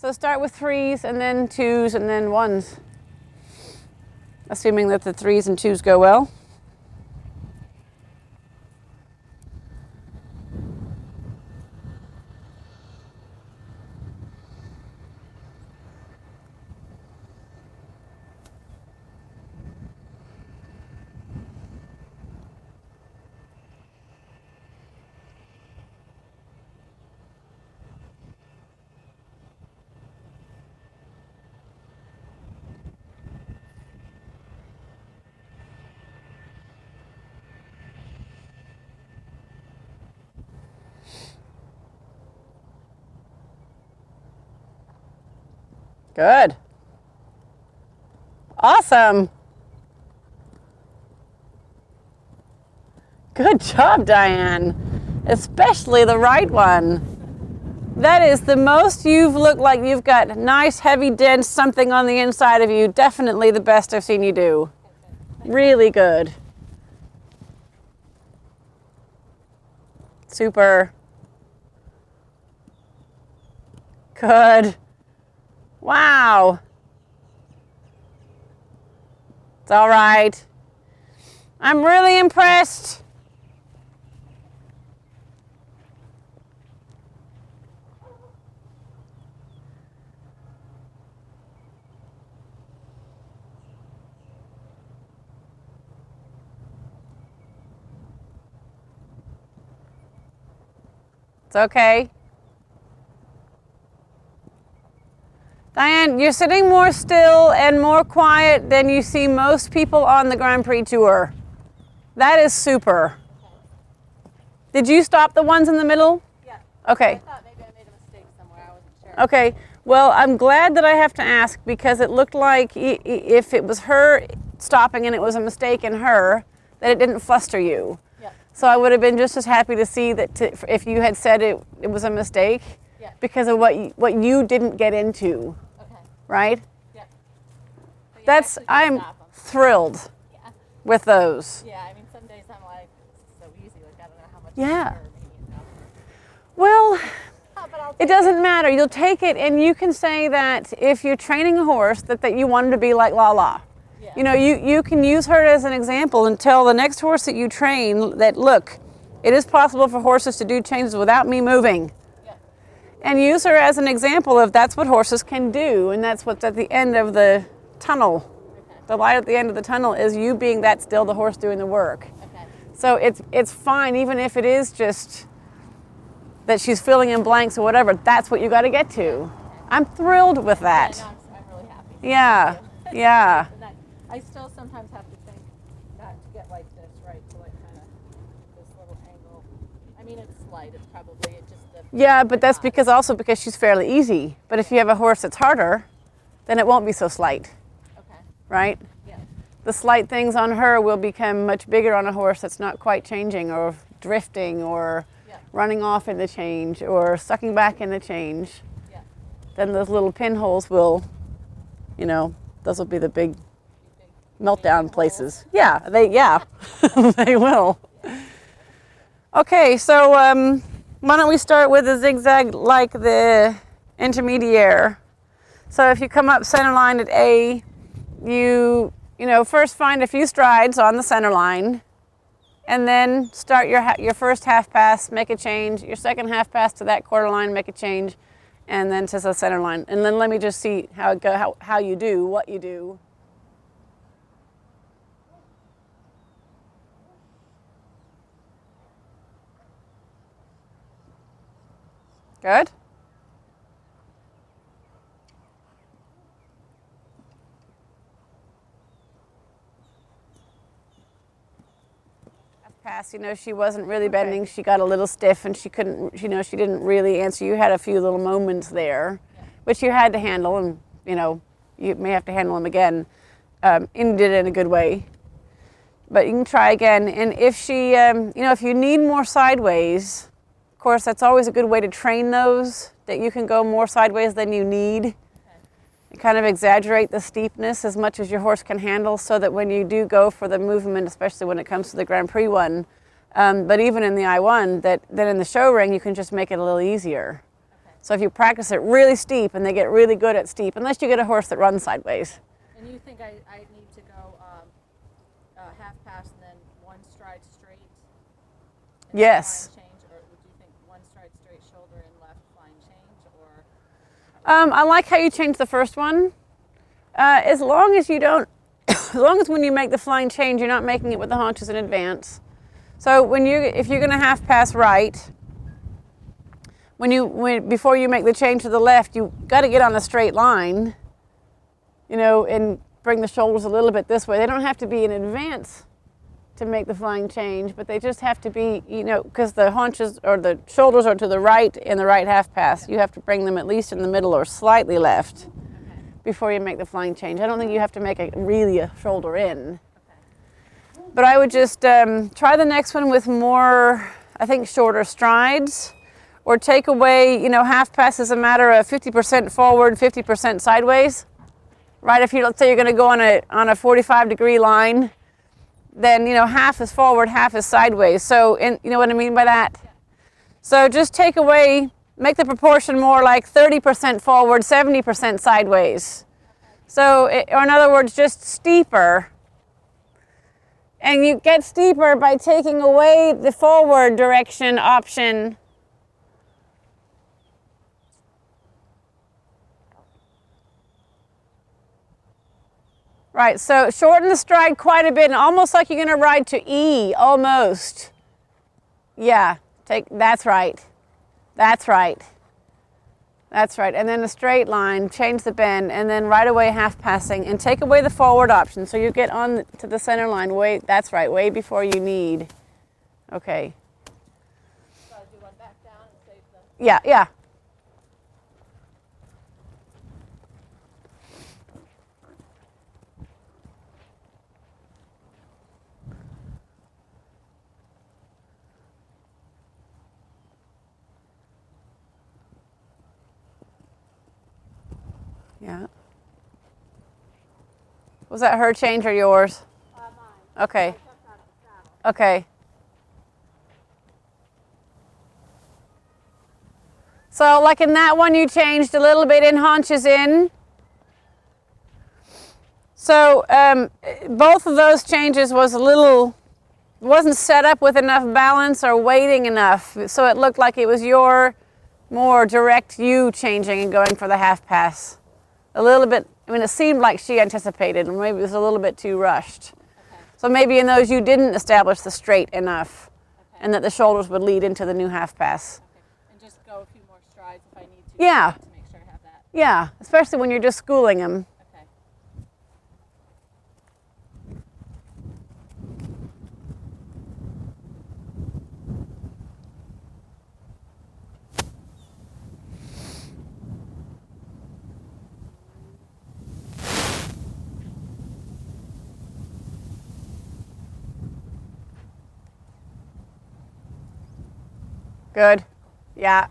So start with 3s and then 2s and then 1s, assuming that the 3s and 2s go well. Good. Awesome. Good job, Diane. Especially the right one. That is the most you've looked like you've got nice, heavy, dense something on the inside of you. Definitely the best I've seen you do. Really good. Super. Good. Wow. It's all right. I'm really impressed. It's okay. Diane, you're sitting more still and more quiet than you see most people on the Grand Prix Tour. That is super. Did you stop the ones in the middle? Yeah. Okay. I thought maybe I made a mistake somewhere. I wasn't sure. Okay. Well, I'm glad that I have to ask because it looked like if it was her stopping and it was a mistake in her, that it didn't fluster you. Yeah. So I would have been just as happy to see that if you had said it was a mistake. Yeah. Because of what you didn't get into, Okay. right? Yeah. That's, I'm thrilled with those. Yeah, I mean, some days I'm like, this is so easy, like I don't know how much. Yeah. Maybe Well, but it doesn't matter. You'll take it, and you can say that if you're training a horse that you want him to be like LaLa. Yeah. You know, you can use her as an example and tell the next horse that you train that, look, it is possible for horses to do changes without me moving. And use her as an example of that's what horses can do, and that's what's at the end of the tunnel. Okay. The light at the end of the tunnel is you being that still the horse doing the work. Okay. So it's fine, even if it is just that she's filling in blanks or whatever. That's what you got to get to. Okay. I'm thrilled with that. Yeah, no, I'm really happy. Yeah, yeah. And I still sometimes have to think not to get like this, right? To like kind of this little angle. I mean, it's slight. It's probably it just. Yeah, but that's because she's fairly easy. But if you have a horse that's harder, then it won't be so slight. Okay. Right? Yeah. The slight things on her will become much bigger on a horse that's not quite changing or drifting or running off in the change or sucking back in the change. Yeah. Then those little pinholes will, those will be the big meltdown places. Yeah, they will. Okay, so why don't we start with a zigzag like the intermediate. So if you come up center line at A, you first find a few strides on the center line, and then start your first half pass, make a change, your second half pass to that quarter line, make a change, and then to the center line. And then let me just see how you do, what you do. Good. Pass, she wasn't really bending. She got a little stiff and she couldn't, she didn't really answer. You had a few little moments there, which you had to handle, and you may have to handle them again. And did it in a good way. But you can try again. And if she, if you need more sideways, of course, that's always a good way to train those, that you can go more sideways than you need. Okay. You kind of exaggerate the steepness as much as your horse can handle so that when you do go for the movement, especially when it comes to the Grand Prix one, but even in the I1, that in the show ring, you can just make it a little easier. Okay. So if you practice it really steep, and they get really good at steep, unless you get a horse that runs sideways. And you think I need to go half pass and then one stride straight? And Yes. flying change, or would you think one stride straight shoulder and left flying change, or? I like how you changed the first one. As long as you don't, as long as when you make the flying change, you're not making it with the haunches in advance. So if you're going to half pass right, before you make the change to the left, you got to get on a straight line, you know, and bring the shoulders a little bit this way. They don't have to be in advance to make the flying change, but they just have to be, you know, because the haunches or the shoulders are to the right in the right half pass. You have to bring them at least in the middle or slightly left before you make the flying change. I don't think you have to make a shoulder in. But I would just try the next one with more, I think, shorter strides. Or take away, you know, half pass is a matter of 50% forward, 50% sideways, right? If let's say you're going to go on a 45-degree line, then, you know, half is forward, half is sideways. So, you know what I mean by that? Yeah. So just take away, make the proportion more like 30% forward, 70% sideways. So, or in other words, just steeper. And you get steeper by taking away the forward direction option. Right, so shorten the stride quite a bit, and almost like you're going to ride to E, almost. Yeah, that's right. That's right. That's right, and then a straight line, change the bend, and then right away half passing, and take away the forward option, so you get on to the center line that's right, way before you need. Okay. So I do one back down and save the... Yeah, yeah. Yeah. Was that her change or yours? Mine. Okay. Okay. So like in that one, you changed a little bit in haunches in. So both of those changes wasn't set up with enough balance or weighting enough. So it looked like it was your more direct you changing and going for the half pass. A little bit, I mean, it seemed like she anticipated, and maybe it was a little bit too rushed. Okay. So maybe in those you didn't establish the straight enough, and that the shoulders would lead into the new half pass. Okay. And just go a few more strides if I need to. Yeah. To make sure I have that. Yeah, especially when you're just schooling them. Okay. Good. Yeah.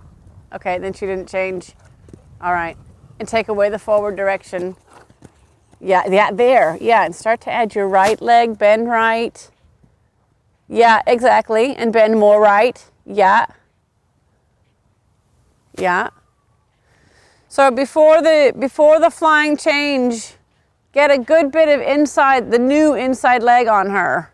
Okay, then she didn't change. All right. And take away the forward direction. Yeah, there. Yeah, and start to add your right leg, bend right. Yeah, exactly. And bend more right. Yeah. Yeah. So before the flying change, get a good bit of the new inside leg on her.